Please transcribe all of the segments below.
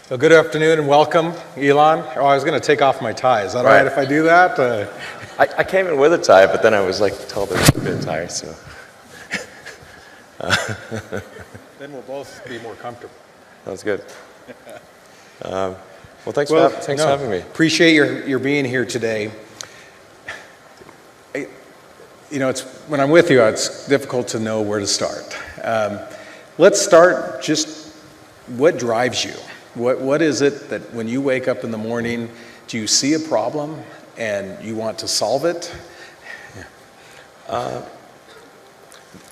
Well, good afternoon and welcome, Elon. Oh, I was going to take off my tie. Is that all right if I do that? I came in with a tie, but then I was told there was a bit of tie, so. Then we'll both be more comfortable. That's good. Well, thanks for having me. Appreciate your being here today. When I'm with you, it's difficult to know where to start. Let's start just what drives you? What is it that when you wake up in the morning, do you see a problem and you want to solve it? I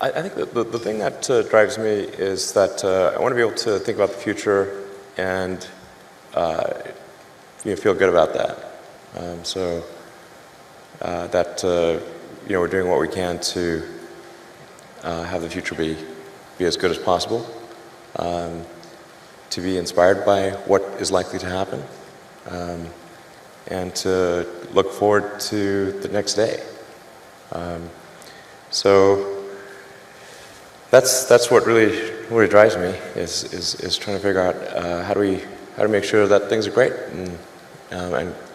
think the thing that drives me is that I want to be able to think about the future and feel good about that. We're doing what we can to have the future be as good as possible. To be inspired by what is likely to happen, and to look forward to the next day. So that's what really drives me is trying to figure out how to make sure that things are great and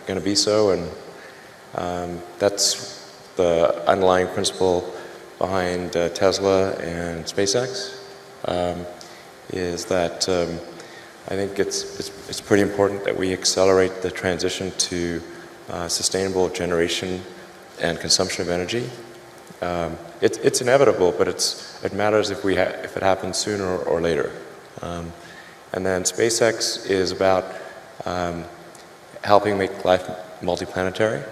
going to be so, and that's the underlying principle behind Tesla and Spacex. Is that I think it's pretty important that we accelerate the transition to sustainable generation and consumption of energy. It's inevitable, but it matters if it happens sooner or later. And then SpaceX is about helping make life multiplanetary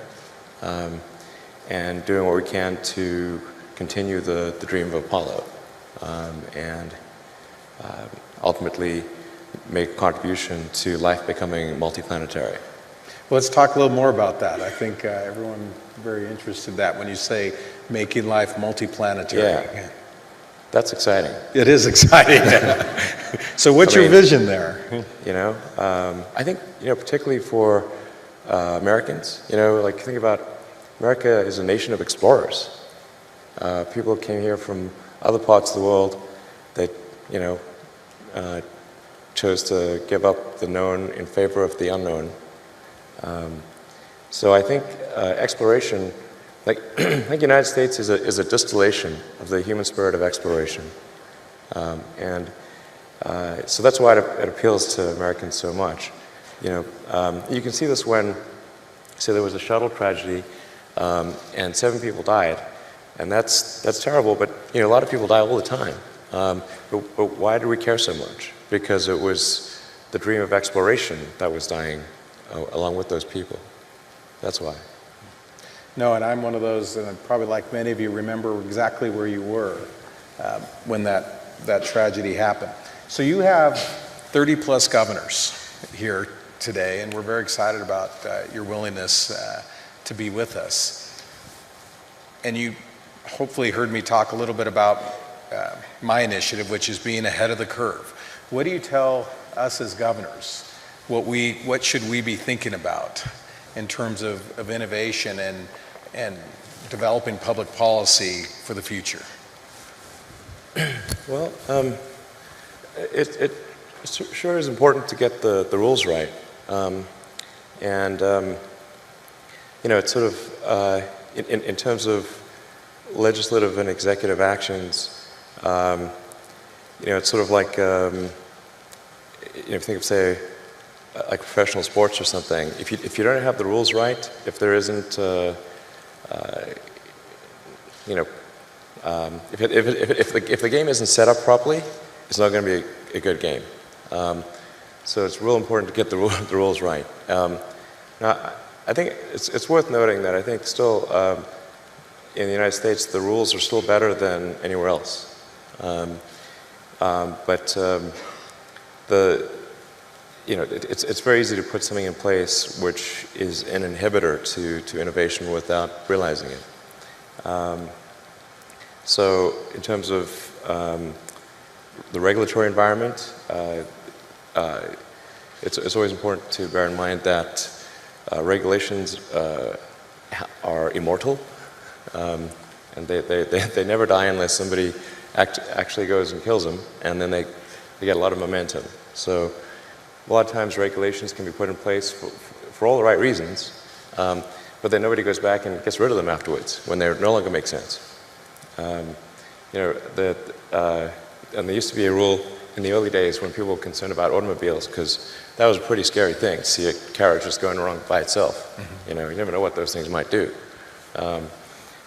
and doing what we can to continue the dream of Apollo and ultimately make a contribution to life becoming multiplanetary. Well, let's talk a little more about that. I think everyone's very interested in that when you say making life multiplanetary. Yeah, that's exciting. It is exciting. So what's your vision there? I think, particularly for Americans, think about America is a nation of explorers. People came here from other parts of the world that, chose to give up the known in favor of the unknown. So I think exploration, I think the United States is a distillation of the human spirit of exploration. So that's why it appeals to Americans so much. You can see this when, say, there was a shuttle tragedy and 7 people died. And that's terrible, but a lot of people die all the time. But why do we care so much? Because it was the dream of exploration that was dying along with those people. That's why. No, and I'm one of those, and probably like many of you, remember exactly where you were when that tragedy happened. So you have 30 plus governors here today, and we're very excited about your willingness to be with us. And you hopefully heard me talk a little bit about my initiative, which is being ahead of the curve. What do you tell us as governors? What should we be thinking about in terms of innovation and developing public policy for the future? Well, it sure is important to get the rules right. It's sort of, in terms of legislative and executive actions, it's sort of like, think of, say, like professional sports or something. If you don't have the rules right, if there isn't, if the game isn't set up properly, it's not going to be a good game. So it's real important to get the rules right. Now, I think it's worth noting that I think still in the United States the rules are still better than anywhere else. It's very easy to put something in place which is an inhibitor to innovation without realizing it. So in terms of the regulatory environment, it's always important to bear in mind that regulations are immortal, and they never die unless somebody actually goes and kills them, and then they get a lot of momentum. So a lot of times regulations can be put in place for all the right reasons, but then nobody goes back and gets rid of them afterwards when they no longer make sense. And there used to be a rule in the early days when people were concerned about automobiles, because that was a pretty scary thing to see a carriage just going wrong by itself. You never know what those things might do.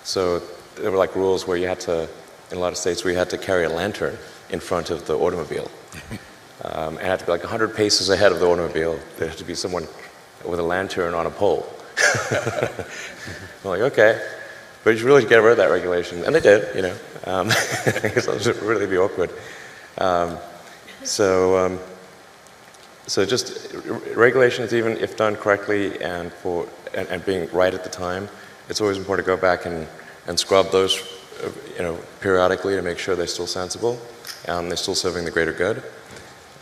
So there were like rules where you had to, in a lot of states, where you had to carry a lantern in front of the automobile. And it had to be like 100 paces ahead of the automobile. There had to be someone with a lantern on a pole. I'm like, okay. But you should really get rid of that regulation. And they did, because it would really be awkward. So just regulations, even if done correctly and being right at the time, it's always important to go back and scrub those, periodically to make sure they're still sensible, they're still serving the greater good.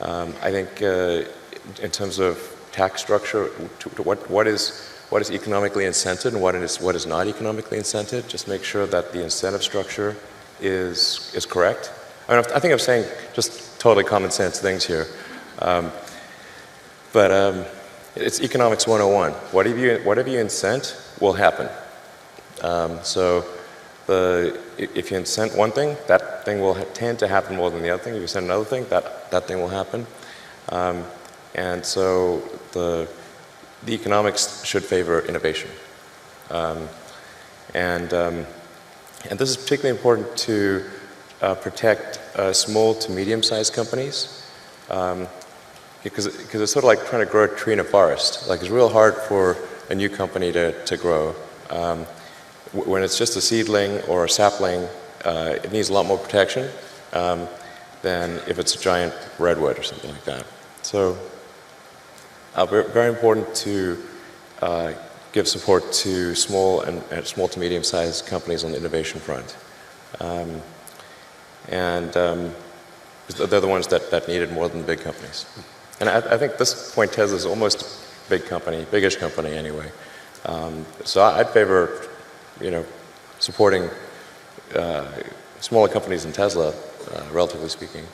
I think in terms of tax structure, what is economically incented and what is not economically incented, just make sure that the incentive structure is correct. I think I'm saying just totally common sense things here. But it's economics 101. Whatever you incent will happen. So if you incent one thing, that thing will tend to happen more than the other thing. If you incent another thing, that thing will happen. And so the economics should favor innovation. And this is particularly important to protect small to medium-sized companies, because it's sort of like trying to grow a tree in a forest. Like, it's real hard for a new company to grow. When it's just a seedling or a sapling, it needs a lot more protection than if it's a giant redwood or something like that. So very important to give support to small to medium-sized companies on the innovation front. And they're the ones that need it more than the big companies. And I think at this point Tesla's almost a big company, biggish company anyway. So I'd favor, supporting smaller companies than Tesla, relatively speaking.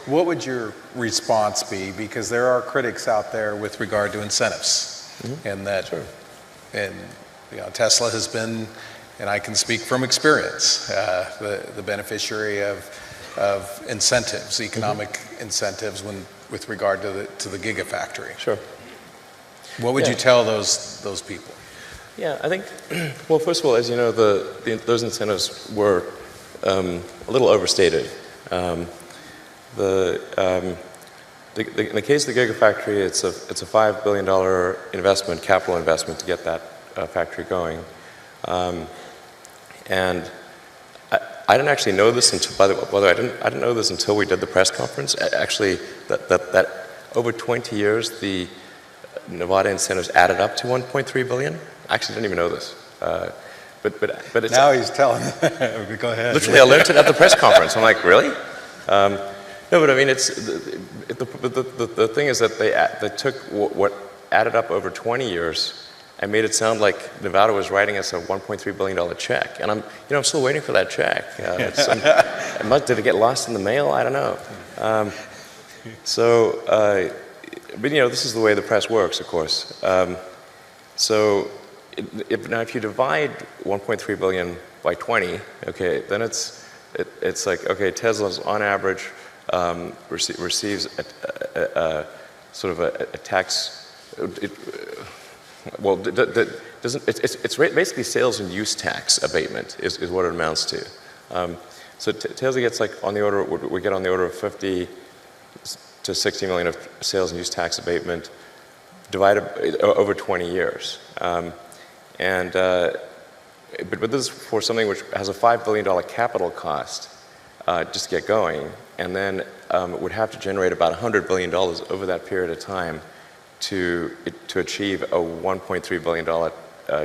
What would your response be? Because there are critics out there with regard to incentives, and that, Sure. and Tesla has been, and I can speak from experience, the beneficiary of incentives, economic incentives, with regard to the Gigafactory. Sure. What would you tell those people? Yeah, I think, well, first of all, as you know, those incentives were a little overstated. In the case of the Gigafactory, it's a $5 billion capital investment to get that factory going. And I didn't actually know this until, by the way, I didn't know this until we did the press conference. Actually, that over 20 years, the Nevada incentives added up to 1.3 billion. I actually didn't even know this. But it's, Now he's telling. Go ahead. literally, I learned it at the press conference. I'm like, really? No, but I mean, the thing is that they took what added up over 20 years and made it sound like Nevada was writing us a $1.3 billion check. And I'm still waiting for that check. Did it get lost in the mail? I don't know. But this is the way the press works, of course. So if you divide 1.3 billion by 20, okay, then it's like, okay, Tesla's on average receives sort of a tax. It's basically sales and use tax abatement is what it amounts to. So Tesla gets we get on the order of 50 to 60 million of sales and use tax abatement divided over 20 years. But this is for something which has a $5 billion capital cost just to get going, and then it would have to generate about $100 billion over that period of time to achieve a $1.3 billion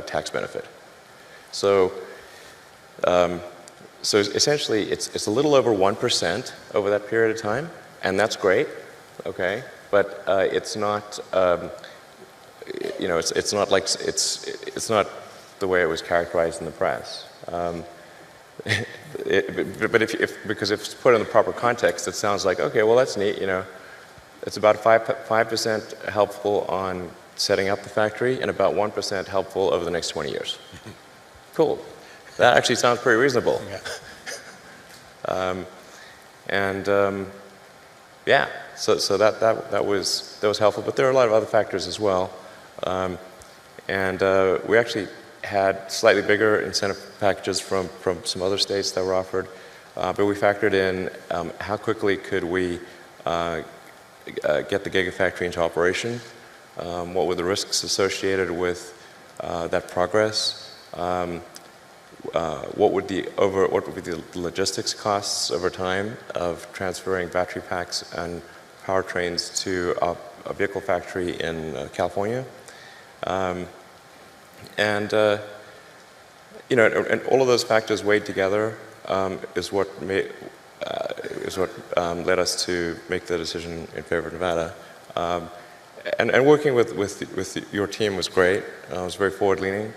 tax benefit. So essentially, it's a little over 1% over that period of time, and that's great, okay. But it's not, it's not the way it was characterized in the press. Because if it's put in the proper context, it sounds like, okay, well, that's neat, it's about 5% helpful on setting up the factory and about 1% helpful over the next 20 years. Cool. That actually sounds pretty reasonable. Yeah. Yeah, so that was helpful, but there are a lot of other factors as well. We actually had slightly bigger incentive packages from some other states that were offered, but we factored in how quickly could we get the Gigafactory into operation, what were the risks associated with that progress, what would be the logistics costs over time of transferring battery packs and powertrains to a vehicle factory in California, and all of those factors weighed together is what led us to make the decision in favor of Nevada. And working with your team was great. It was very forward-leaning.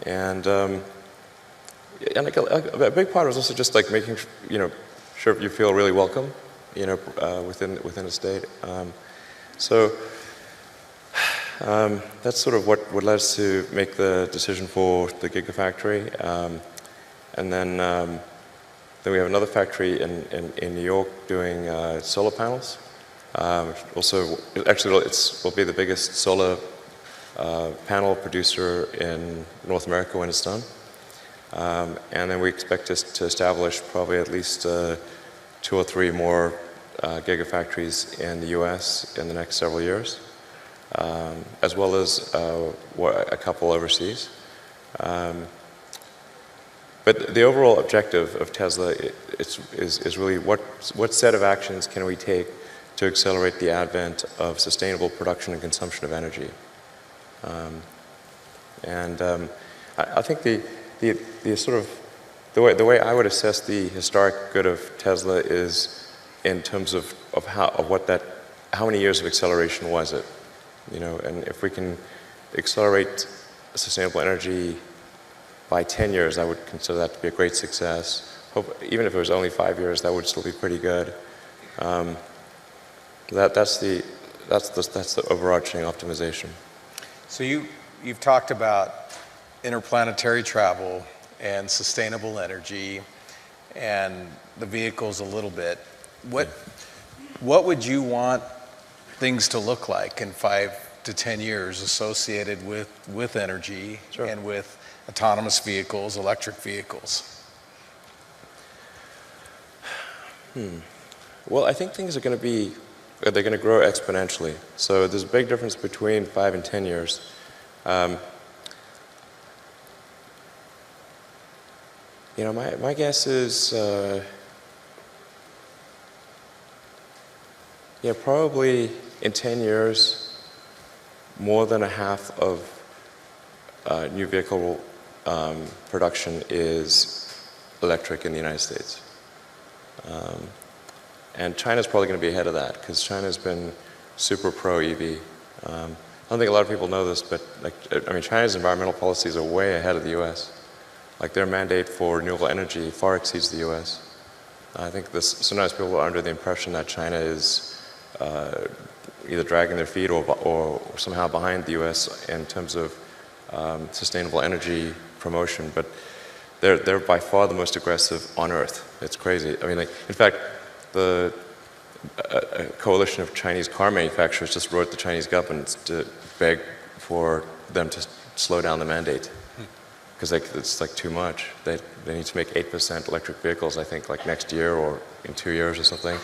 And like a big part was also just like making sure you feel really welcome, within a state. That's sort of what led us to make the decision for the Gigafactory. And then we have another factory in New York doing solar panels. Also, actually, will be the biggest solar panel producer in North America when it's done. And then we expect to establish probably at least 2 or 3 more gigafactories in the US in the next several years, as well as a couple overseas. But the overall objective of Tesla is really what set of actions can we take to accelerate the advent of sustainable production and consumption of energy. I think the sort of the way I would assess the historic good of Tesla is in terms of how many years of acceleration was it, and if we can accelerate sustainable energy by 10 years, I would consider that to be a great success. Even if it was only 5 years, that would still be pretty good. That's the overarching optimization. So you've talked about interplanetary travel and sustainable energy and the vehicles a little bit. What would you want things to look like in 5 to 10 years associated with energy? Sure. And with autonomous vehicles, electric vehicles? Well, I think things are going to grow exponentially. So there's a big difference between 5 and 10 years. My guess is, probably in 10 years, more than a half of new vehicle production is electric in the United States. And China's probably going to be ahead of that because China's been super pro-EV. I don't think a lot of people know this, but China's environmental policies are way ahead of the U.S. Like their mandate for renewable energy far exceeds the U.S. I think sometimes people are under the impression that China is either dragging their feet or somehow behind the U.S. in terms of sustainable energy promotion, but they're by far the most aggressive on Earth. It's crazy. In fact, a coalition of Chinese car manufacturers just wrote the Chinese government to beg for them to slow down the mandate because it's like too much. They need to make 8% electric vehicles, I think, like next year or in 2 years or something.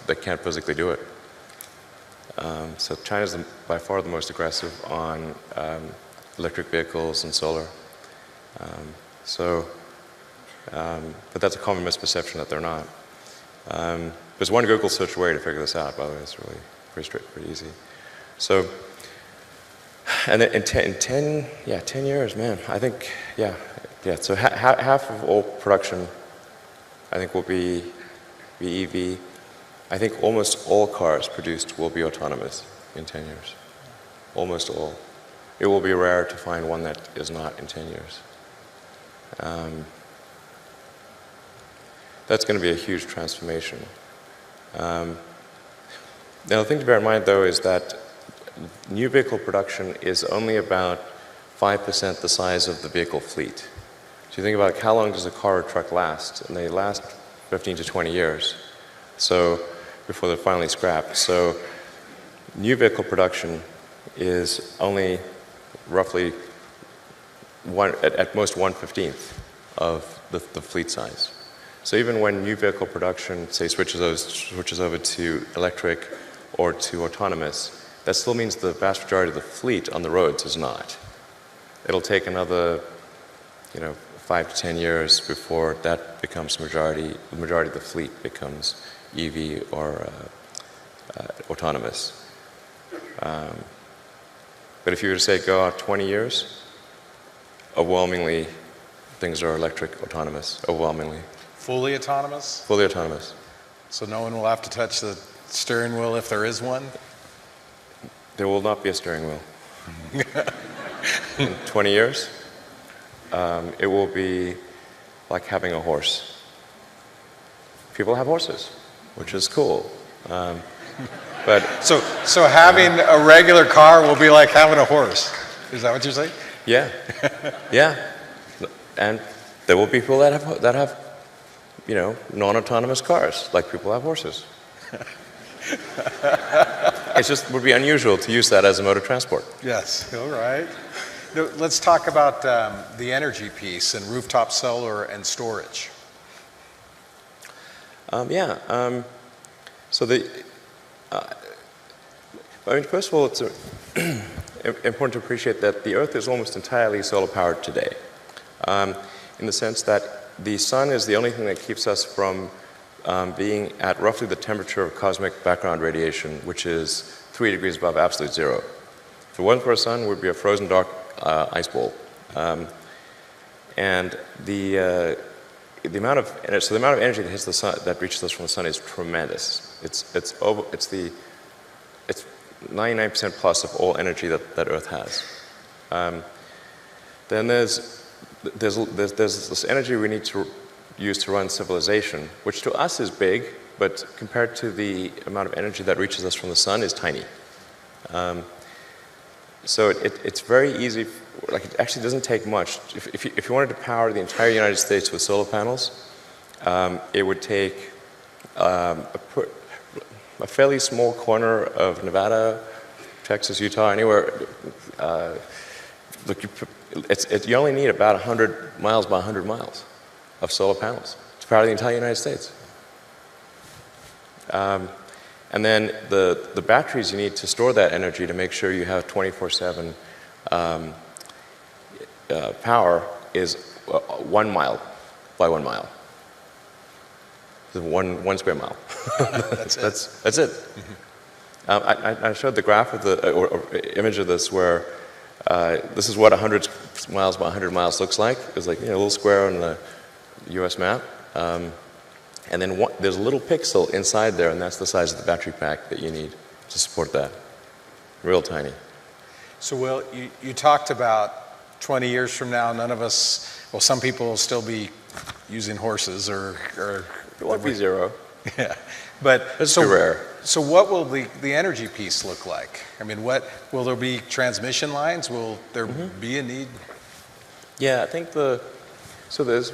They can't physically do it. So China's by far the most aggressive on electric vehicles and solar. But that's a common misperception that they're not. There's one Google search away to figure this out, by the way. It's really pretty easy. So, and then in 10 years, man, I think, so half of all production, I think, will be EV. I think almost all cars produced will be autonomous in 10 years. Almost all. It will be rare to find one that is not in 10 years. That's going to be a huge transformation. Now, the thing to bear in mind, though, is that new vehicle production is only about 5% the size of the vehicle fleet. So you think about how long does a car or truck last, and they last 15 to 20 years, so before they're finally scrapped. So new vehicle production is only roughly at most 1/15 of the fleet size. So even when new vehicle production, say, switches over to electric or to autonomous, that still means the vast majority of the fleet on the roads is not. It'll take another, 5 to 10 years before that becomes the majority of the fleet becomes EV or autonomous. But if you were to say go out 20 years, overwhelmingly things are electric, autonomous, overwhelmingly. Fully autonomous? Fully autonomous. So no one will have to touch the steering wheel if there is one? There will not be a steering wheel. In 20 years, it will be like having a horse. People have horses, which is cool. But so having a regular car will be like having a horse. Is that what you're saying? yeah, yeah, and there will be people that have non-autonomous cars, like people have horses. It just would be unusual to use that as a mode of transport. Yes. All right. Now, let's talk about the energy piece and rooftop solar and storage. So first of all, it's important to appreciate that the Earth is almost entirely solar powered today, in the sense that the sun is the only thing that keeps us from being at roughly the temperature of cosmic background radiation, which is 3 degrees above absolute zero. If it wasn't for a sun, we'd be a frozen dark ice ball. And the amount of energy that hits the sun, that reaches us from the sun, is tremendous. It's 99% plus of all energy that Earth has. Then there's this energy we need to use to run civilization, which to us is big, but compared to the amount of energy that reaches us from the sun is tiny. So it's very easy. Like, it actually doesn't take much. If you wanted to power the entire United States with solar panels, it would take a fairly small corner of Nevada, Texas, Utah, anywhere. You only need about 100 miles by 100 miles of solar panels to power the entire United States. And then the batteries you need to store that energy to make sure you have 24/7 power is 1 mile by 1 mile. One square mile. That's it. I showed the graph of or image of this where this is what 100 miles by 100 miles looks like. It's like a little square on the U.S. map. And then there's a little pixel inside there, and that's the size of the battery pack that you need to support that. Real tiny. So, Will, you talked about 20 years from now, none of us, well, some people will still be using horses or it won't be zero. Yeah. But it's too rare. So what will the energy piece look like? I mean, what will there be transmission lines? Will there be a need? Yeah, I think there's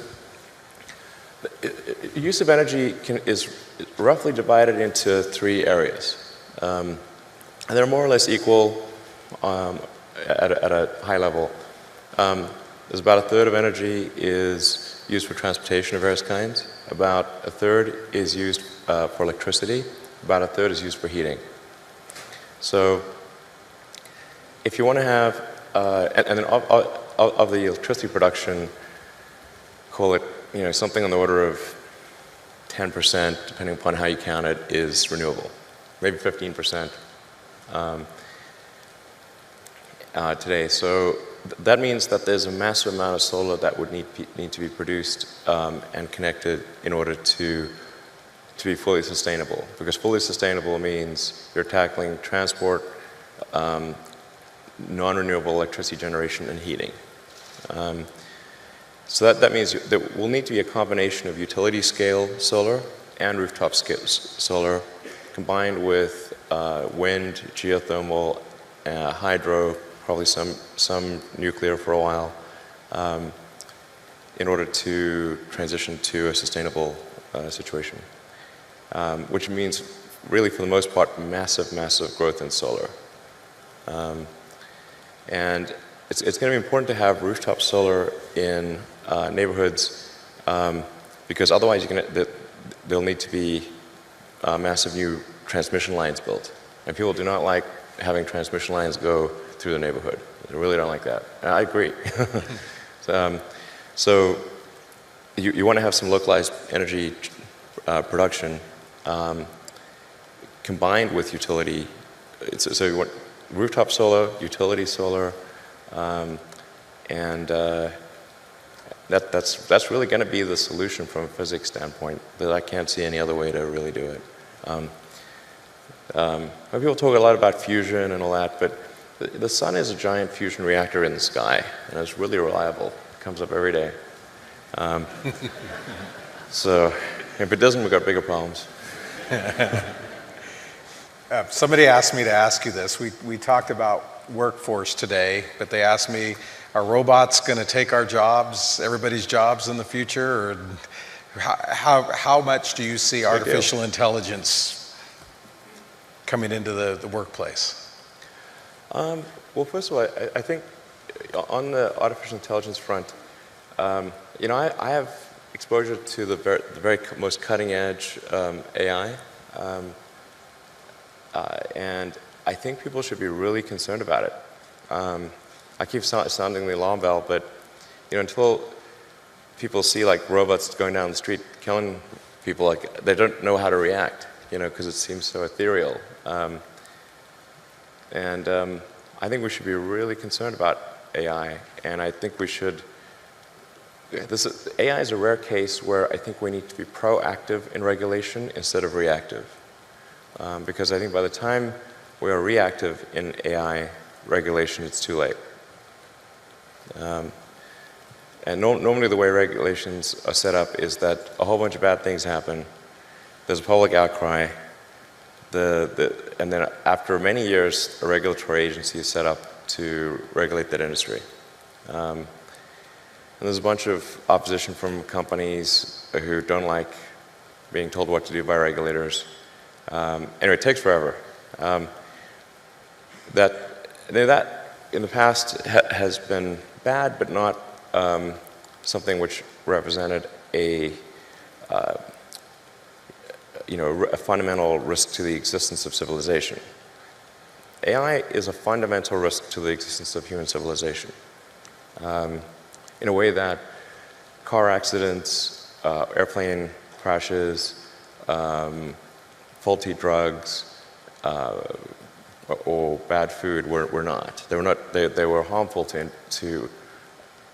use of energy is roughly divided into 3 areas. And they're more or less equal at a high level. There's about a third of energy is used for transportation of various kinds. About a third is used for electricity. About a third is used for heating. So if you want to have, and then of the electricity production, call it something on the order of 10%, depending upon how you count it, is renewable. Maybe 15% today. So that means that there's a massive amount of solar that would need to be produced and connected in order to be fully sustainable. Because fully sustainable means you're tackling transport, non-renewable electricity generation, and heating. So that means there will need to be a combination of utility scale solar and rooftop scale solar combined with wind, geothermal, hydro, probably some nuclear for a while, in order to transition to a sustainable situation, which means really for the most part massive growth in solar. And it's going to be important to have rooftop solar in neighborhoods, because otherwise there'll need to be massive new transmission lines built. And people do not like having transmission lines go through the neighborhood. They really don't like that. And I agree. So you want to have some localized energy production combined with utility. So you want rooftop solar, utility solar, and that's really going to be the solution from a physics standpoint. That I can't see any other way to really do it. People talk a lot about fusion and all that, but the sun is a giant fusion reactor in the sky, and it's really reliable. It comes up every day. So if it doesn't, we've got bigger problems. Somebody asked me to ask you this. We talked about workforce today, but they asked me, are robots going to take our jobs, everybody's jobs in the future? Or how much do you see artificial intelligence coming into the workplace? Well, first of all, I think on the artificial intelligence front, you know, I have exposure to the very most cutting edge AI. And I think people should be really concerned about it. I keep sounding the alarm bell, but you know, until people see like robots going down the street killing people, like they don't know how to react, you know, because it seems so ethereal. I think we should be really concerned about AI, and I think we should. AI is a rare case where I think we need to be proactive in regulation instead of reactive. Because I think by the time we are reactive in AI regulation, it's too late. Normally the way regulations are set up is that a whole bunch of bad things happen, there's a public outcry, and then after many years, a regulatory agency is set up to regulate that industry. And there's a bunch of opposition from companies who don't like being told what to do by regulators. Anyway, it takes forever. That in the past has been bad, but not something which represented a fundamental risk to the existence of civilization. AI is a fundamental risk to the existence of human civilization. In a way that car accidents, airplane crashes, faulty drugs, or bad food were not. They were harmful to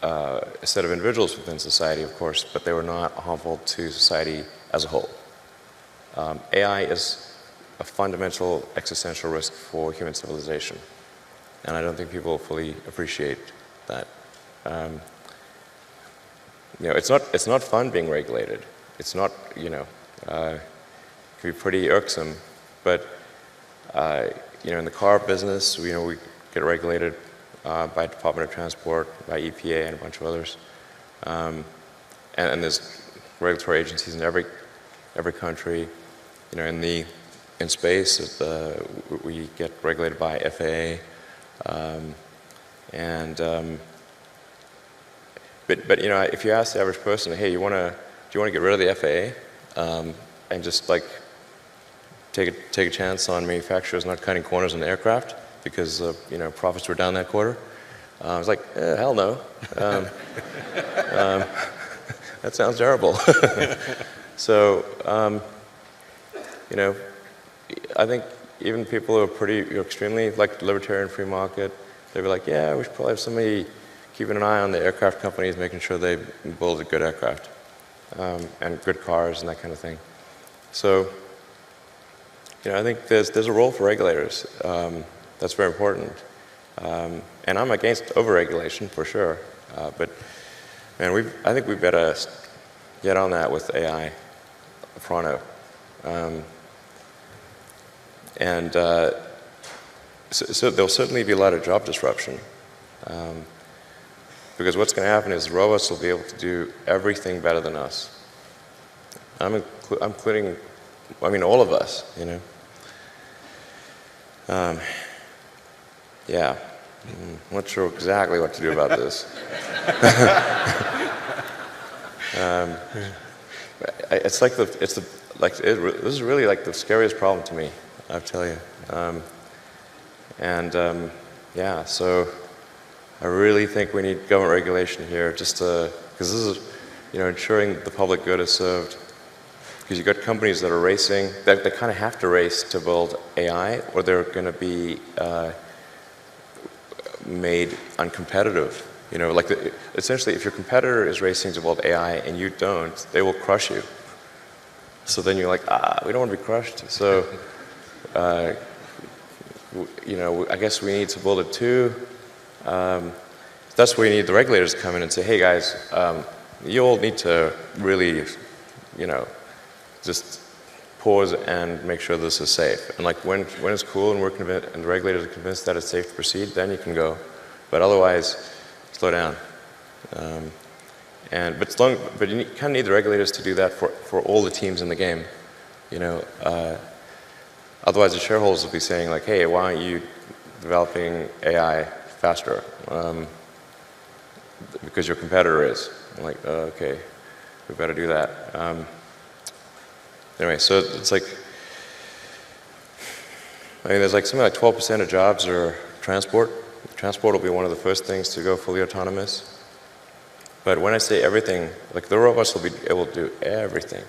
a set of individuals within society, of course, but they were not harmful to society as a whole. AI is a fundamental existential risk for human civilization, and I don't think people fully appreciate that. You know, it's not fun being regulated. It's not, you know, it can be pretty irksome, but you know, in the car business, you know, we get regulated by Department of Transport, by EPA, and a bunch of others, and there's regulatory agencies in every country. You know, in space, we get regulated by FAA, but you know, if you ask the average person, hey, do you want to get rid of the FAA and just like take a chance on manufacturers not cutting corners on the aircraft because you know, profits were down that quarter? I was like, hell no. That sounds terrible. So you know, I think even people who are extremely like libertarian free market, they'd be like, yeah, we should probably have somebody keeping an eye on the aircraft companies, making sure they build a good aircraft and good cars and that kind of thing. So, you know, I think there's a role for regulators. That's very important. And I'm against overregulation for sure. But man, I think we better get on that with AI pronto. And so there'll certainly be a lot of job disruption. Because what's going to happen is robots will be able to do everything better than us. I'm including, I mean, all of us, you know. Yeah, I'm not sure exactly what to do about this. It's like this is really like the scariest problem to me, I tell you. Yeah, so I really think we need government regulation here, just to, because this is, you know, ensuring the public good is served. Because you've got companies that are racing, they kind of have to race to build AI, or they're going to be made uncompetitive. You know, like essentially, if your competitor is racing to build AI and you don't, they will crush you. So then you're like, we don't want to be crushed. So, you know, I guess we need to build it too. That's where you need the regulators to come in and say, hey guys, you all need to really, you know, just pause and make sure this is safe. And like when it's cool and and the regulators are convinced that it's safe to proceed, then you can go. But otherwise, slow down. But you kind of need the regulators to do that for all the teams in the game. You know, otherwise the shareholders will be saying like, hey, why aren't you developing AI faster? Because your competitor is. I'm like, okay, we better do that. Anyway, so it's like, I mean, there's like something like 12% of jobs are transport. Transport will be one of the first things to go fully autonomous. But when I say everything, like the robots will be able to do everything,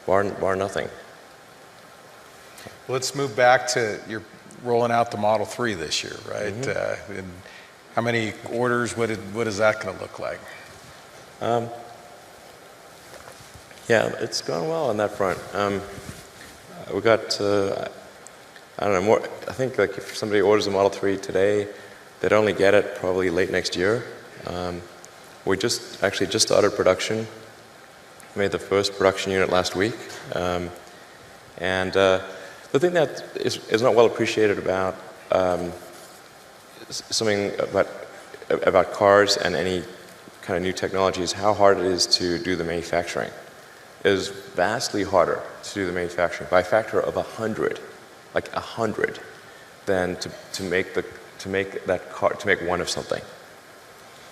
bar nothing. Let's move back to you're rolling out the Model 3 this year, right? Mm-hmm. And how many orders? What is that going to look like? Yeah, it's gone well on that front. We got, I don't know, more. I think like if somebody orders a Model 3 today, they'd only get it probably late next year. We just started production. Made the first production unit last week. The thing that is not well appreciated about something about cars and any kind of new technology is how hard it is to do the manufacturing. It is vastly harder to do the manufacturing by a factor of 100, like 100, than to make that car, to make one of something.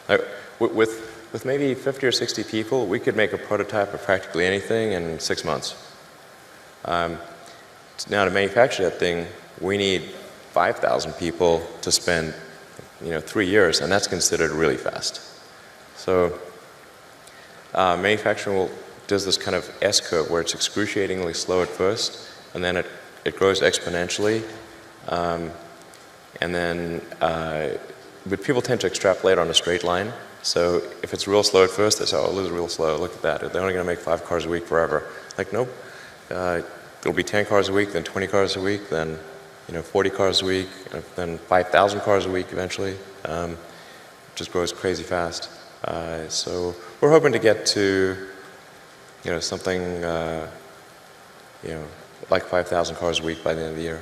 Like, with maybe 50 or 60 people, we could make a prototype of practically anything in 6 months. Now to manufacture that thing, we need 5,000 people to spend, 3 years, and that's considered really fast. So manufacturing does this kind of S-curve where it's excruciatingly slow at first, and then it grows exponentially, but people tend to extrapolate on a straight line. So if it's real slow at first, they say, oh, this is real slow, look at that. They're only going to make 5 cars a week forever. Like, nope. It'll be 10 cars a week, then 20 cars a week, then 40 cars a week, then 5,000 cars a week eventually. It just grows crazy fast. So we're hoping to get to something like 5,000 cars a week by the end of the year.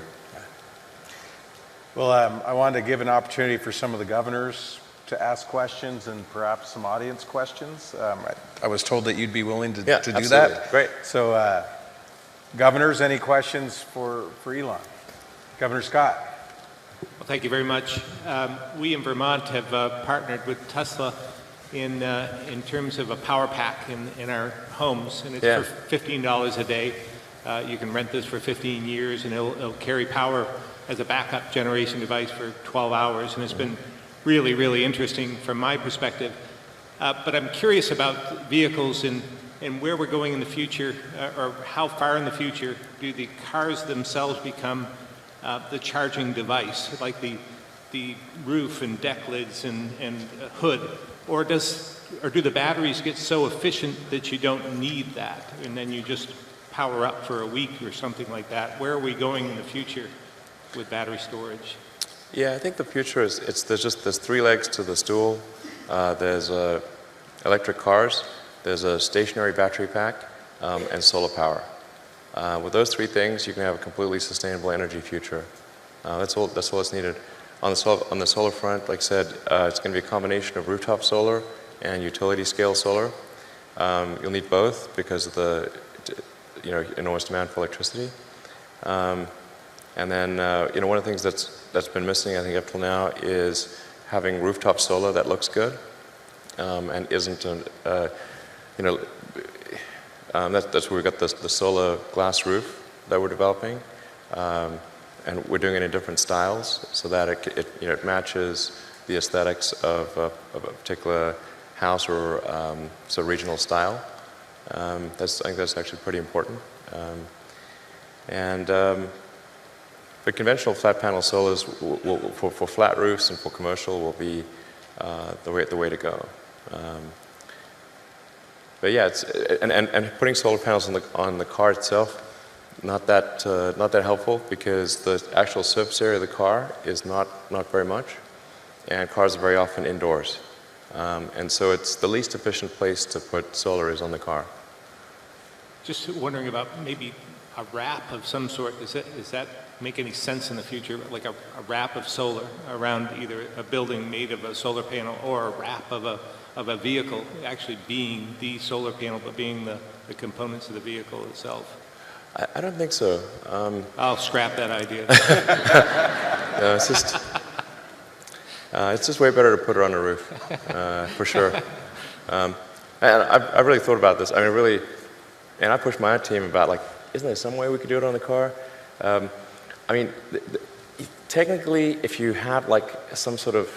Well, I wanted to give an opportunity for some of the governors to ask questions and perhaps some audience questions. I was told that you'd be willing to do absolutely. that. Great. So, governors, any questions for Elon? Governor Scott. Well, thank you very much. We in Vermont have partnered with Tesla in terms of a power pack in our homes, and it's for $15 a day. You can rent this for 15 years, and it'll carry power as a backup generation device for 12 hours, and it's been really, really interesting from my perspective. But I'm curious about vehicles and where we're going in the future, or how far in the future do the cars themselves become the charging device, like the roof and deck lids and hood, or do the batteries get so efficient that you don't need that, and then you just power up for a week or something like that? Where are we going in the future with battery storage? Yeah, I think the future is there's 3 legs to the stool. There's electric cars, there's a stationary battery pack, and solar power. With those three things, you can have a completely sustainable energy future. That's all that's needed. On the solar front, like I said, it's going to be a combination of rooftop solar and utility scale solar. You'll need both because of the enormous demand for electricity. And then one of the things that's been missing, I think, up till now is having rooftop solar that looks good and isn't that's where we got the solar glass roof that we're developing. And we're doing it in different styles so that it matches the aesthetics of a particular house or so regional style. I think that's actually pretty important. But conventional flat panel solars for flat roofs and for commercial will be the way to go. But yeah, and putting solar panels on the car itself, not that helpful because the actual surface area of the car is not very much, and cars are very often indoors, and so it's the least efficient place to put solar is on the car. Just wondering about maybe a wrap of some sort. Does that make any sense in the future? Like a wrap of solar around either a building made of a solar panel or a wrap of a vehicle actually being the solar panel, but being the components of the vehicle itself? I don't think so. I'll scrap that idea. No, it's just way better to put it on the roof, for sure. And I've really thought about this. I mean, really, and I pushed my team about, like, isn't there some way we could do it on the car? I mean, technically, if you had like some sort of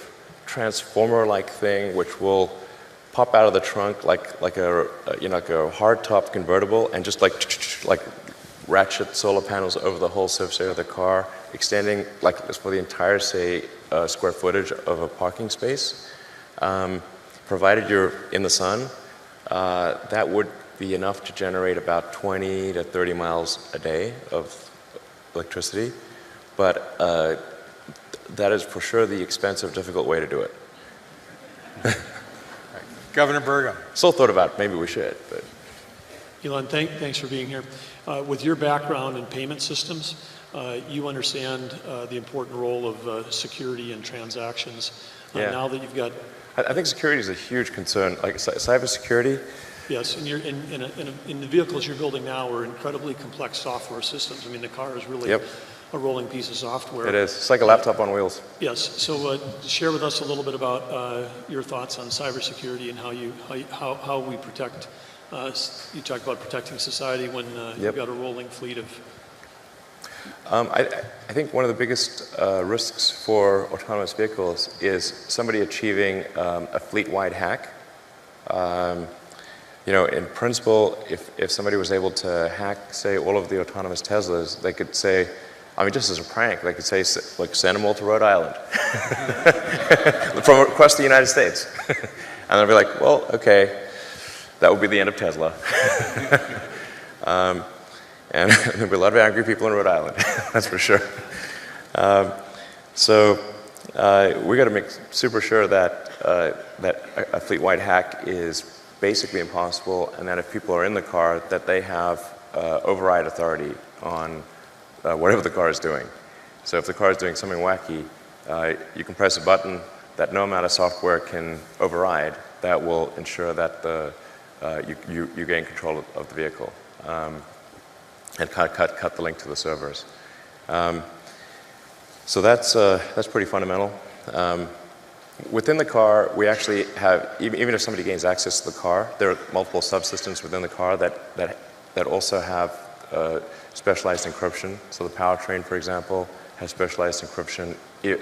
transformer-like thing which will pop out of the trunk like a hard-top convertible and just like ratchet solar panels over the whole surface area of the car, extending like for the entire, say, square footage of a parking space, provided you're in the sun, that would be enough to generate about 20 to 30 miles a day of electricity, but that is for sure the expensive, difficult way to do it. Governor Burgum. Still thought about maybe we should, but. Elon, thanks for being here. With your background in payment systems, you understand the important role of security in transactions. Yeah. Now that you've got... I think security is a huge concern, like cybersecurity. Yes, and in the vehicles you're building now are incredibly complex software systems. I mean, the car is really a rolling piece of software. It is. It's like a laptop on wheels. Yes. So share with us a little bit about your thoughts on cybersecurity and how we protect. You talk about protecting society when you've got a rolling fleet of. I think one of the biggest risks for autonomous vehicles is somebody achieving a fleet-wide hack. In principle, if somebody was able to hack, say, all of the autonomous Teslas, they could say, I mean, just as a prank, they could say, like, send them all to Rhode Island from across the United States. And they'll be like, well, okay, that would be the end of Tesla. And there'll be a lot of angry people in Rhode Island, that's for sure. So we got to make super sure that a fleet-wide hack is basically impossible, and that if people are in the car, that they have override authority on whatever the car is doing. So if the car is doing something wacky, you can press a button that no amount of software can override. That will ensure that you gain control of the vehicle and cut the link to the servers. So that's pretty fundamental. Within the car, we actually have, even if somebody gains access to the car, there are multiple subsystems within the car that also have specialized encryption. So the powertrain, for example, has specialized encryption.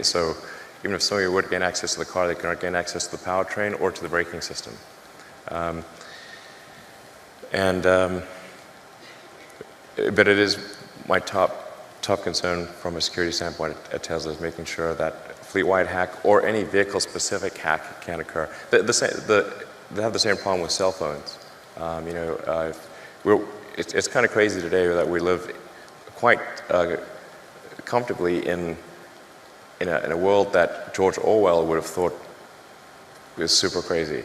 So even if somebody would gain access to the car, they cannot gain access to the powertrain or to the braking system. But it is my top concern from a security standpoint at Tesla is making sure that fleet-wide hack or any vehicle-specific hack can't occur. They have the same problem with cell phones. It's kind of crazy today that we live quite comfortably in a world that George Orwell would have thought was super crazy.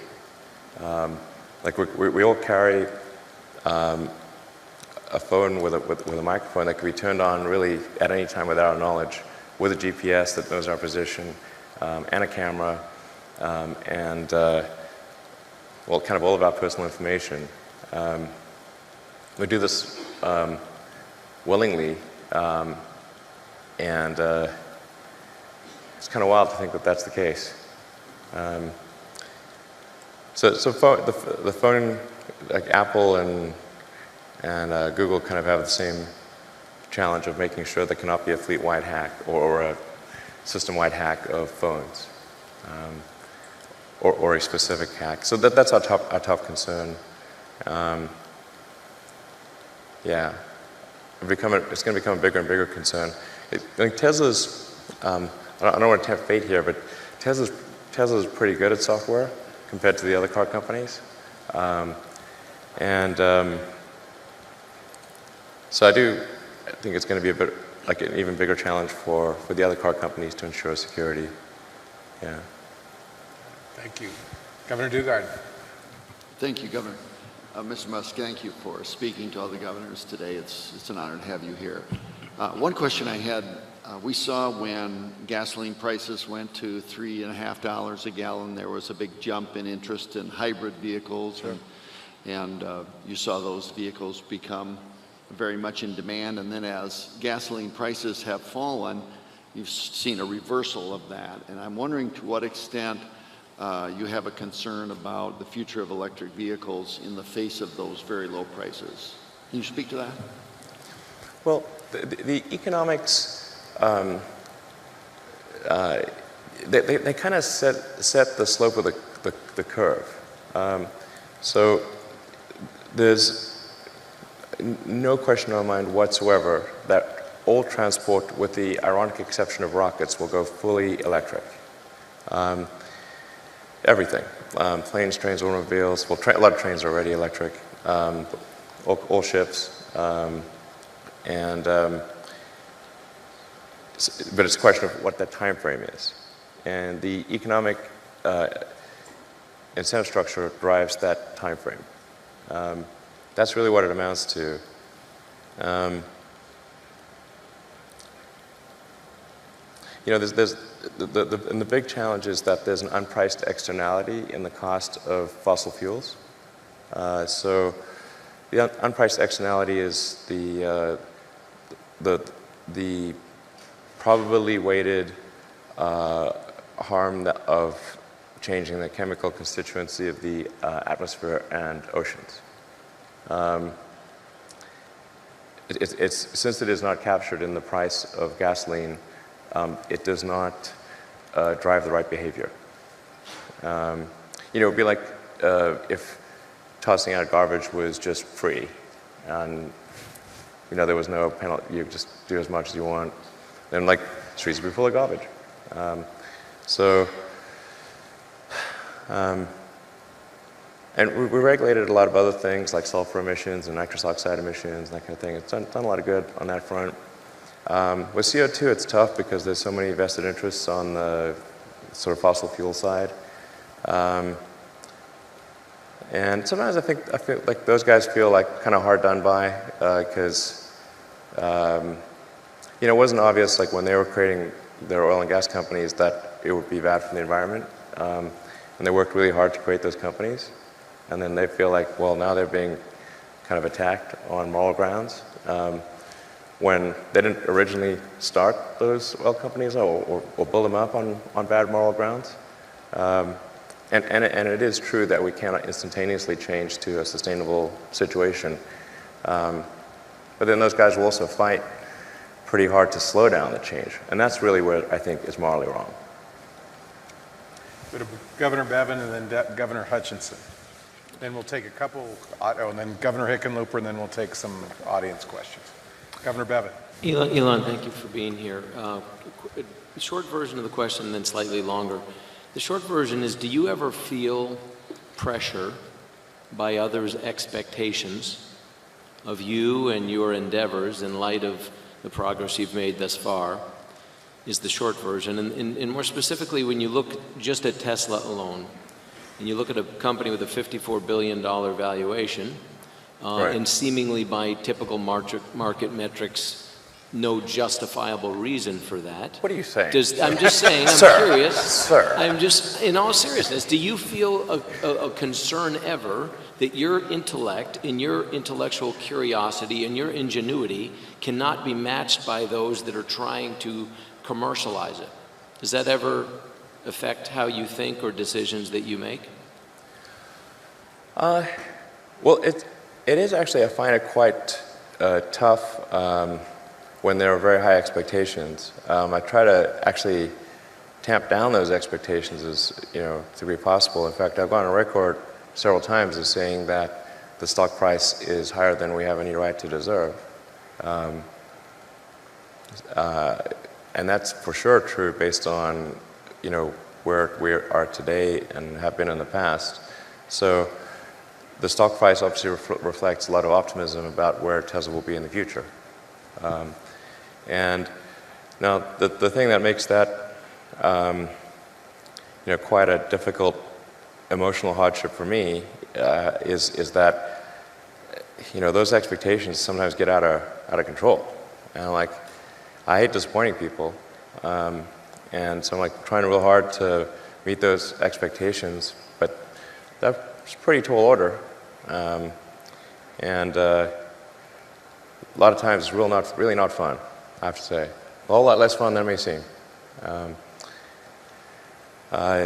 Like we all carry a phone with a microphone that can be turned on really at any time without our knowledge, with a GPS that knows our position, and a camera, and well, kind of all of our personal information. We do this willingly, and it's kind of wild to think that that's the case. So the phone, like Apple and Google, kind of have the same challenge of making sure there cannot be a fleet-wide hack or a system-wide hack of phones, or a specific hack. So that's our top concern. Yeah, it's going to become a bigger and bigger concern. I think Tesla's, I don't want to tempt fate here, but Tesla's pretty good at software compared to the other car companies. So I think it's going to be a bit like an even bigger challenge for the other car companies to ensure security. Yeah. Thank you. Governor Dugard. Thank you, Governor. Mr. Musk, thank you for speaking to all the governors today. It's an honor to have you here. One question I had, we saw when gasoline prices went to $3.50 a gallon, there was a big jump in interest in hybrid vehicles, sure. and you saw those vehicles become very much in demand, and then as gasoline prices have fallen, you've seen a reversal of that. And I'm wondering to what extent you have a concern about the future of electric vehicles in the face of those very low prices. Can you speak to that? Well, the economics, they kind of set the slope of the curve. So there's no question in our mind whatsoever that all transport, with the ironic exception of rockets, will go fully electric. Everything, planes, trains, automobiles, well, a lot of trains are already electric, all ships, but it's a question of what that time frame is. And the economic incentive structure drives that time frame. That's really what it amounts to. And the big challenge is that there's an unpriced externality in the cost of fossil fuels. So the unpriced externality is the probably weighted harm of changing the chemical constituency of the atmosphere and oceans. Since it is not captured in the price of gasoline, it does not drive the right behavior. It would be like if tossing out garbage was just free, and there was no penalty. You just do as much as you want. Then, like, streets would be full of garbage. And we regulated a lot of other things like sulfur emissions and nitrous oxide emissions and that kind of thing. It's done a lot of good on that front. With CO2, it's tough because there's so many vested interests on the sort of fossil fuel side. And sometimes I feel like those guys feel like kind of hard done by because it wasn't obvious, like when they were creating their oil and gas companies, that it would be bad for the environment. And they worked really hard to create those companies. And then they feel like, well, now they're being kind of attacked on moral grounds. When they didn't originally start those oil companies or build them up on bad moral grounds. And it is true that we cannot instantaneously change to a sustainable situation. But then those guys will also fight pretty hard to slow down the change. And that's really where I think is morally wrong. Go to Governor Bevin and then Governor Hutchinson. Then we'll take a couple, and then Governor Hickenlooper, and then we'll take some audience questions. Governor Bevin. Elon, thank you for being here. Short version of the question, and then slightly longer. The short version is, do you ever feel pressure by others' expectations of you and your endeavors in light of the progress you've made thus far, is the short version. And more specifically, when you look just at Tesla alone, and you look at a company with a $54 billion valuation, Right. and seemingly by typical market metrics, no justifiable reason for that. What are you saying? I'm just saying, I'm Sir, curious. sir. I'm just, in all seriousness, do you feel a concern ever that your intellect and your intellectual curiosity and your ingenuity cannot be matched by those that are trying to commercialize it? Does that ever affect how you think or decisions that you make? Well, it is actually, I find it quite tough when there are very high expectations. I try to actually tamp down those expectations as to be possible. In fact, I've gone on record several times as saying that the stock price is higher than we have any right to deserve. And that's for sure true based on where we are today and have been in the past. So the stock price obviously reflects a lot of optimism about where Tesla will be in the future. And now the thing that makes that quite a difficult emotional hardship for me is that those expectations sometimes get out of control. And I hate disappointing people, and so I'm trying real hard to meet those expectations, but that's a pretty tall order, and a lot of times it's really not fun, I have to say. A whole lot less fun than it may seem.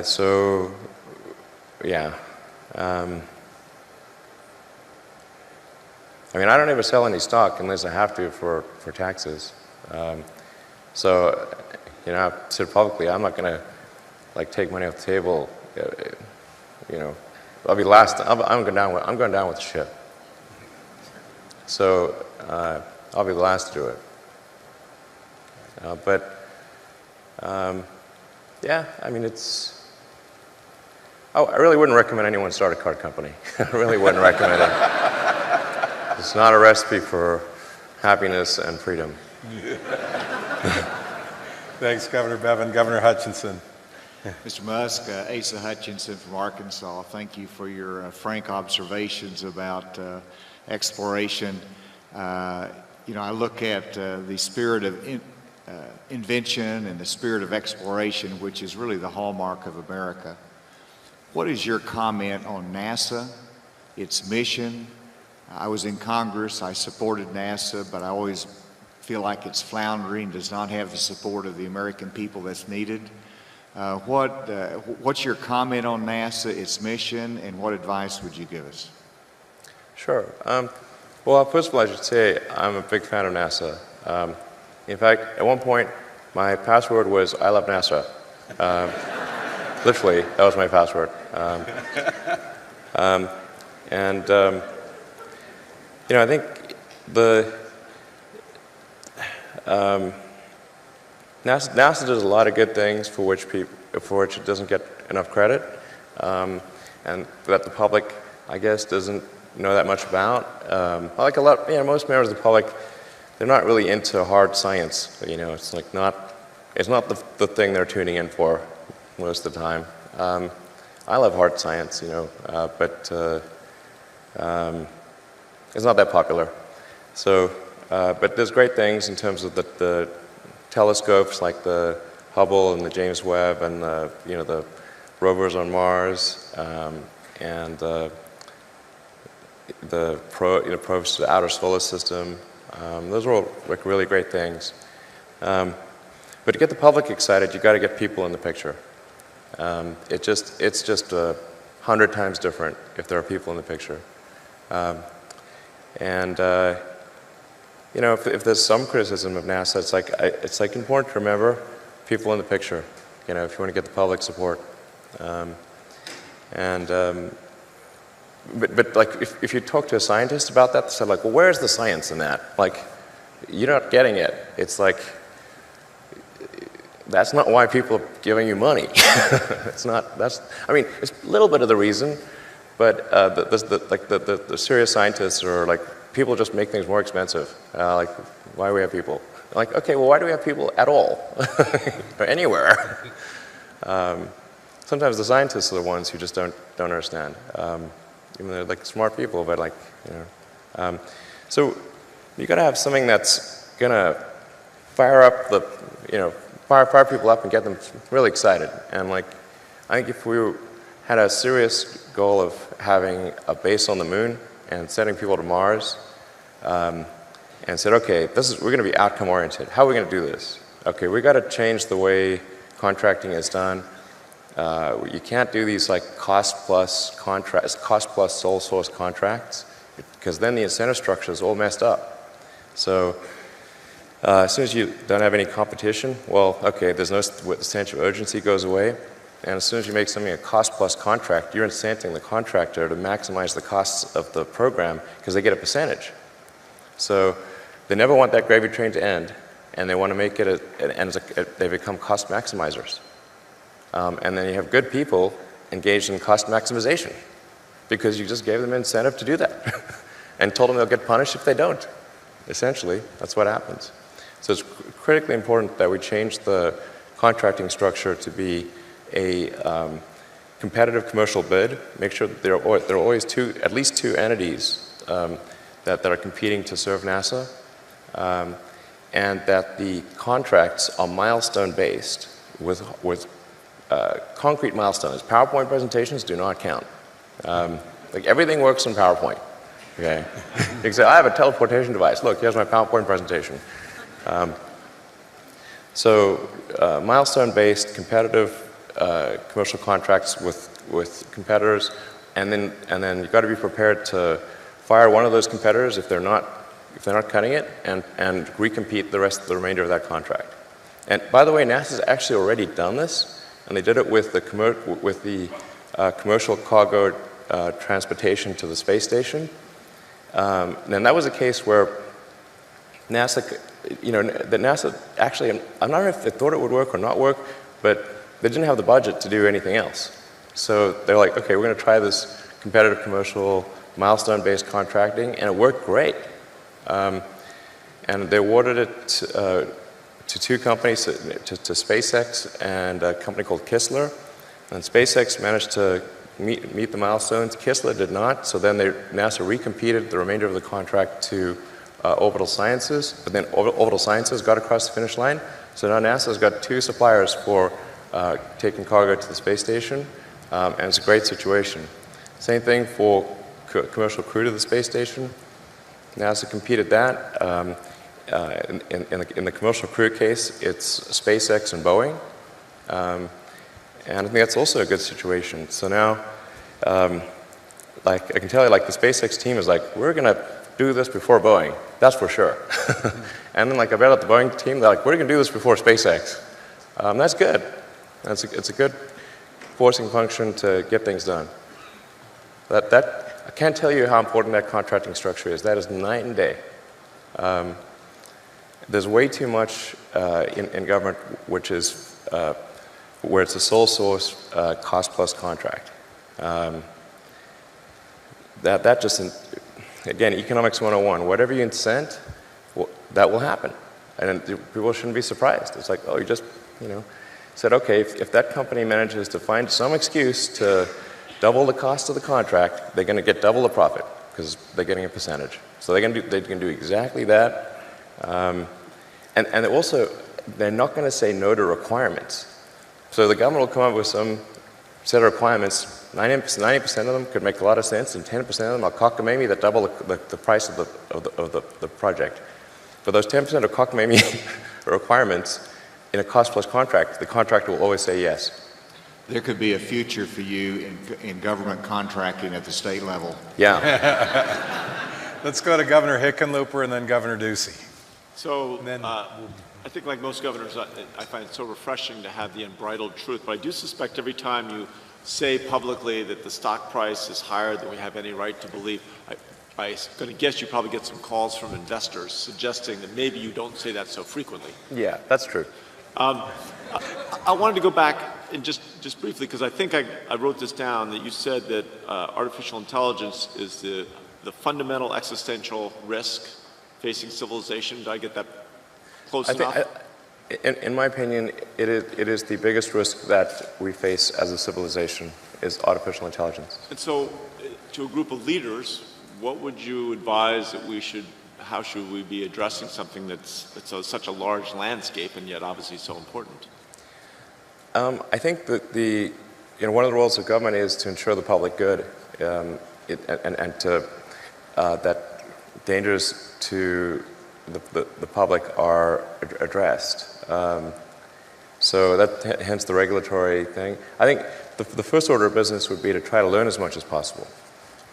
So, yeah. I mean, I don't ever sell any stock unless I have to for taxes. So, I've said publicly, I'm not going to take money off the table. I'll be last. I'm going down with the ship. So I'll be the last to do it. Yeah, I mean, I really wouldn't recommend anyone start a car company. I really wouldn't recommend it. It's not a recipe for happiness and freedom. Thanks, Governor Bevin. Governor Hutchinson. Mr. Musk, Asa Hutchinson from Arkansas, thank you for your frank observations about exploration. I look at the spirit of invention and the spirit of exploration, which is really the hallmark of America. What is your comment on NASA, its mission? I was in Congress, I supported NASA, but I always feel like it's floundering, does not have the support of the American people that's needed. What's your comment on NASA, its mission, and what advice would you give us? Sure. Well, first of all, I should say I'm a big fan of NASA. In fact, at one point, my password was "I love NASA." Literally, that was my password. I think NASA does a lot of good things for which it doesn't get enough credit, and that the public, I guess, doesn't know that much about. Most members of the public, they're not really into hard science. It's not the thing they're tuning in for most of the time. I love hard science, but it's not that popular. So, but there's great things in terms of the telescopes like the Hubble and the James Webb and the rovers on Mars, and the probes to the outer solar system. Those are all really great things. But to get the public excited, you got to get people in the picture. It's just 100 times different if there are people in the picture. If there's some criticism of NASA, it's important to remember people in the picture. If you want to get the public support. If you talk to a scientist about that, they said well, where's the science in that? You're not getting it. It's that's not why people are giving you money. It's a little bit of the reason, but the serious scientists are people just make things more expensive. Why do we have people? Okay, well, why do we have people at all? Or anywhere? Sometimes the scientists are the ones who just don't understand. Even though they're smart people, but So you got to have something that's going to fire up the, fire people up and get them really excited. And like, I think if we had a serious goal of having a base on the moon and sending people to Mars, and said, okay, we're going to be outcome oriented. How are we going to do this? Okay, we got to change the way contracting is done. You can't do these like cost plus sole source contracts, because then the incentive structure is all messed up. So as soon as you don't have any competition, well, okay, there's no sense of urgency goes away. And as soon as you make something a cost plus contract, you're incenting the contractor to maximize the costs of the program because they get a percentage. So they never want that gravy train to end, and they want to make it, they become cost maximizers. And then you have good people engaged in cost maximization because you just gave them an incentive to do that and told them they'll get punished if they don't. Essentially, that's what happens. So it's critically important that we change the contracting structure to be a competitive commercial bid. Make sure that there are always at least two entities that are competing to serve NASA, and that the contracts are milestone-based with concrete milestones. PowerPoint presentations do not count. Like everything works in PowerPoint. Okay, you can say, I have a teleportation device. Look, here's my PowerPoint presentation. So milestone-based, competitive commercial contracts with competitors, and then you've got to be prepared to fire one of those competitors if they're not cutting it, and recompete the remainder of that contract. And by the way, NASA's actually already done this, and they did it with the commercial cargo transportation to the space station. And that was a case where NASA, actually, I'm not sure if they thought it would work or not work, but they didn't have the budget to do anything else. So they're like, okay, we're going to try this competitive commercial milestone-based contracting, and it worked great. And they awarded it to two companies, to SpaceX and a company called Kistler. And SpaceX managed to meet the milestones. Kistler did not, so then NASA recompeted the remainder of the contract to Orbital Sciences, but then Orbital Sciences got across the finish line. So now NASA's got two suppliers for taking cargo to the space station, and it's a great situation. Same thing for commercial crew to the space station. NASA competed that. In the commercial crew case, it's SpaceX and Boeing. And I think that's also a good situation. So now, like I can tell you, like the SpaceX team is like, we're going to do this before Boeing. That's for sure. And then like I read out the Boeing team, they're like, we're going to do this before SpaceX. That's good. It's a good forcing function to get things done. I can't tell you how important that contracting structure is. That is night and day. There's way too much in government which is where it's a sole source cost plus contract. That just, again, economics 101, whatever you incent, that will happen. And people shouldn't be surprised. It's like, oh, you just, said, okay, if that company manages to find some excuse to double the cost of the contract, they're going to get double the profit because they're getting a percentage. So they can do exactly that. And also, they're not going to say no to requirements. So the government will come up with some set of requirements. 90% of them could make a lot of sense, and 10% of them are cockamamie that double the price of the project. For those 10% of cockamamie requirements in a cost-plus contract, the contractor will always say yes. There could be a future for you in government contracting at the state level. Yeah. Let's go to Governor Hickenlooper and then Governor Ducey. So I think like most governors, I find it so refreshing to have the unbridled truth, but I do suspect every time you say publicly that the stock price is higher than we have any right to believe, I'm going to guess you probably get some calls from investors suggesting that maybe you don't say that so frequently. Yeah, that's true. I wanted to go back and just briefly, because I think I wrote this down, that you said that artificial intelligence is the fundamental existential risk facing civilization. Did I get that close enough? In my opinion, it is the biggest risk that we face as a civilization is artificial intelligence. And so, to a group of leaders, what would you advise that how should we be addressing something that's such a large landscape and yet obviously so important? I think that one of the roles of government is to ensure the public good, and to that dangers to the public are addressed. So that hence the regulatory thing. I think the first order of business would be to try to learn as much as possible.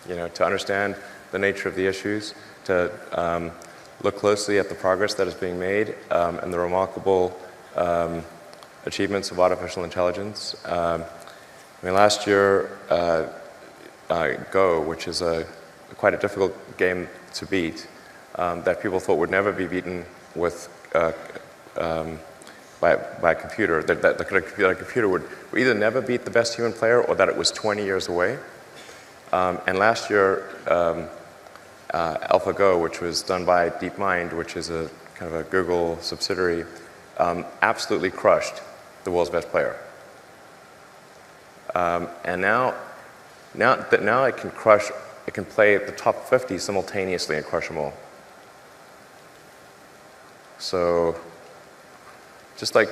To understand the nature of the issues, to look closely at the progress that is being made, and the remarkable achievements of artificial intelligence. Last year, Go, which is quite a difficult game to beat, that people thought would never be beaten with by a computer, that a computer would either never beat the best human player or that it was 20 years away. And last year, AlphaGo, which was done by DeepMind, which is a kind of a Google subsidiary, absolutely crushed the world's best player. And now it can play the top 50 simultaneously and crush them all. So, just like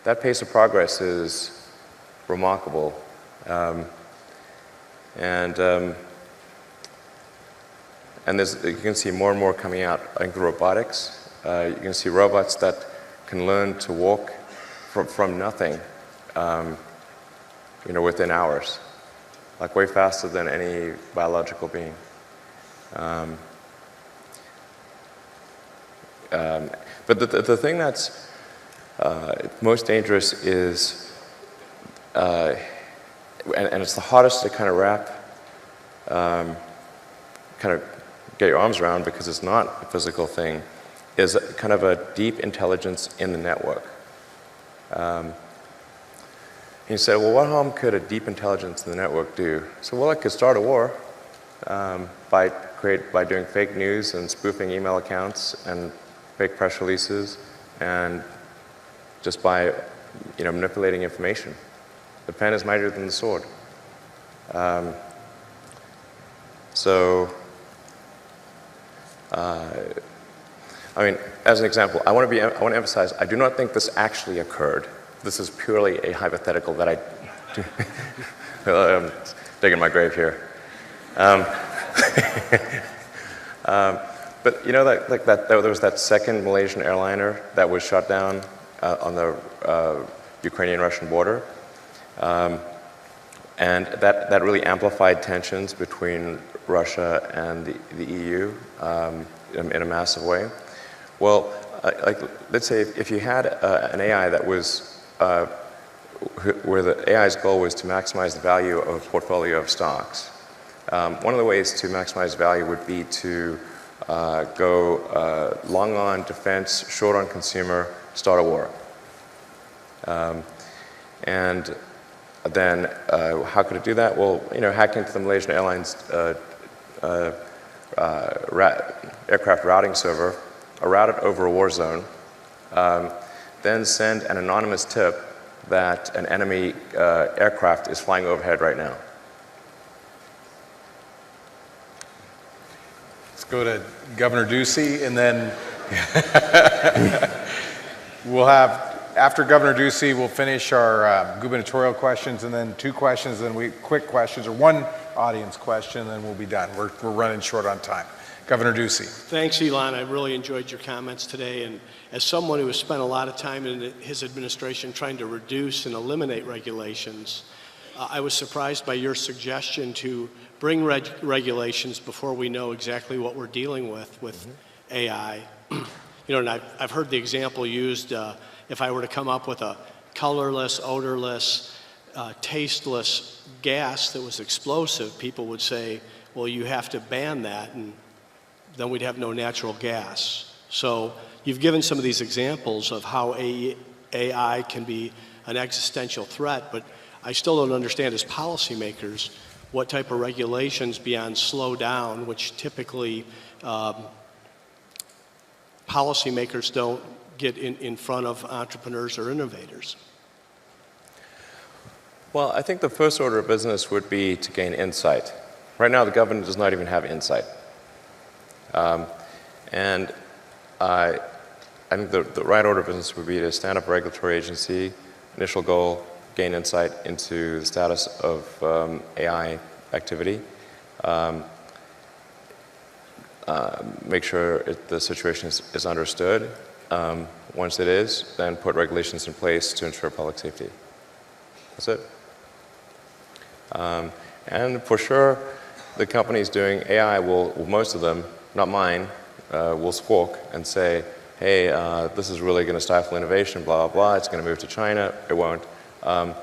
that pace of progress is remarkable. And you can see more and more coming out. I think the robotics, you can see robots that can learn to walk from nothing, within hours, like way faster than any biological being. But the thing that's most dangerous is, and it's the hardest to kind of wrap, kind of get your arms around because it's not a physical thing, is kind of a deep intelligence in the network. You say, well, what harm could a deep intelligence in the network do? So, well, it could start a war by doing fake news and spoofing email accounts and fake press releases, and just by manipulating information. The pen is mightier than the sword. As an example, I want to emphasize, I do not think this actually occurred. This is purely a hypothetical that I do. I'm digging my grave here. But there was that second Malaysian airliner that was shot down on the Ukrainian-Russian border, and that really amplified tensions between Russia and the EU in a massive way. Well, let's say if you had an AI that was where the AI's goal was to maximize the value of a portfolio of stocks. One of the ways to maximize value would be to go long on defense, short on consumer, start a war. And then how could it do that? Well, hack into the Malaysian Airlines aircraft routing server, route it over a war zone, then send an anonymous tip that an enemy aircraft is flying overhead right now. Let's go to Governor Ducey, and then we'll have, after Governor Ducey, we'll finish our gubernatorial questions, and then 2 questions, and quick questions, or 1 audience question, and then we'll be done. We're running short on time. Governor Ducey. Thanks, Elon. I really enjoyed your comments today. And as someone who has spent a lot of time in his administration trying to reduce and eliminate regulations, I was surprised by your suggestion to bring regulations before we know exactly what we're dealing with AI. And I've heard the example used, if I were to come up with a colorless, odorless, tasteless gas that was explosive, people would say, well, you have to ban that, and then we'd have no natural gas. So you've given some of these examples of how AI can be an existential threat, but I still don't understand as policymakers what type of regulations beyond slow down, which typically policymakers don't get in front of entrepreneurs or innovators. Well, I think the first order of business would be to gain insight. Right now, the government does not even have insight. And I think the right order of business would be to stand up a regulatory agency, initial goal, gain insight into the status of AI activity, make sure the situation is understood. Once it is, then put regulations in place to ensure public safety. That's it. And for sure, the companies doing AI will, most of them, not mine, will squawk and say, hey, this is really going to stifle innovation, blah, blah, blah. It's going to move to China. It won't. And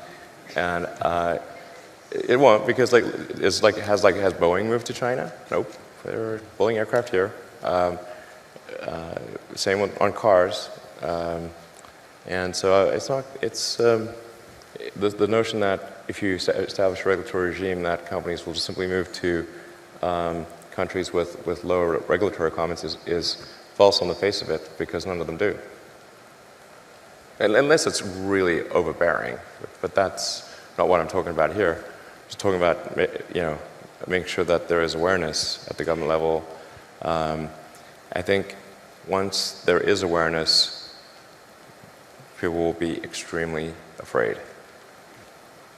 it won't, because has Boeing moved to China? Nope. They're building aircraft here. Same on cars. And so the notion that if you establish a regulatory regime, that companies will just simply move to countries with lower regulatory requirements is false on the face of it, because none of them do. Unless it's really overbearing, but that's not what I'm talking about here. I'm just talking about, making sure that there is awareness at the government level. I think once there is awareness, people will be extremely afraid,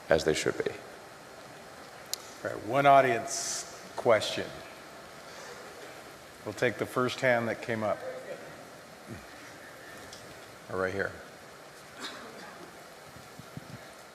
as they should be. All right, one audience question. We'll take the first hand that came up. Right here.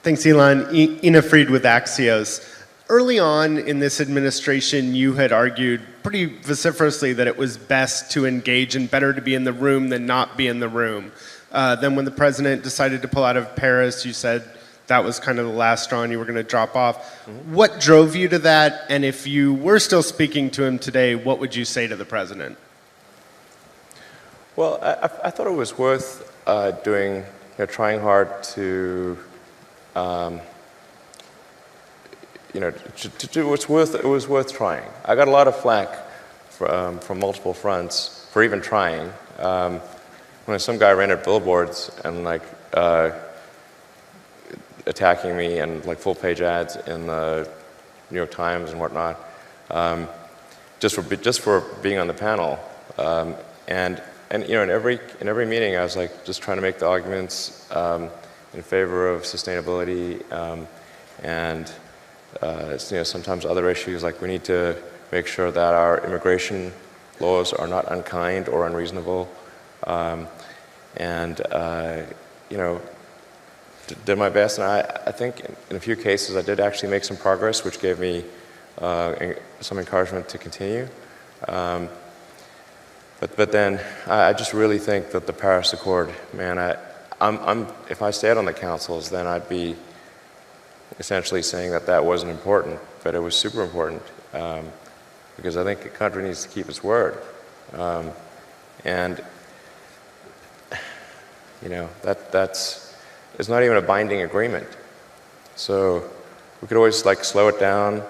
Thanks, Elon. Ina Fried with Axios. Early on in this administration, you had argued pretty vociferously that it was best to engage and better to be in the room than not be in the room. Then when the president decided to pull out of Paris, you said that was kind of the last straw and you were going to drop off. Mm-hmm. What drove you to that? And if you were still speaking to him today, what would you say to the president? Well, I thought it was worth doing, trying hard to, to do what's worth. It was worth trying. I got a lot of flack from multiple fronts for even trying. When some guy rented billboards and attacking me and full-page ads in the New York Times and whatnot, just for being on the panel, and in every meeting I was just trying to make the arguments in favor of sustainability, and sometimes other issues, like we need to make sure that our immigration laws are not unkind or unreasonable, did my best. And I think in a few cases I did actually make some progress, which gave me some encouragement to continue. But then I just really think that the Paris Accord, man, if I stayed on the councils, then I'd be essentially saying that wasn't important, but it was super important, because I think a country needs to keep its word. It's not even a binding agreement. So we could always slow it down.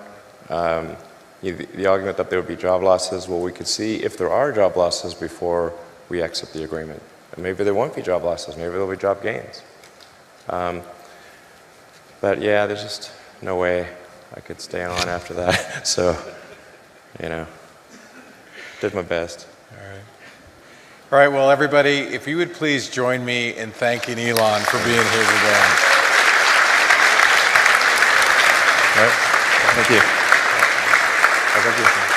The argument that there would be job losses, well, we could see if there are job losses before we exit the agreement. And maybe there won't be job losses, maybe there'll be job gains. But yeah, there's just no way I could stay on after that. So, did my best. All right, well, everybody, if you would please join me in thanking Elon for being here today. All right. Thank you. Thank you.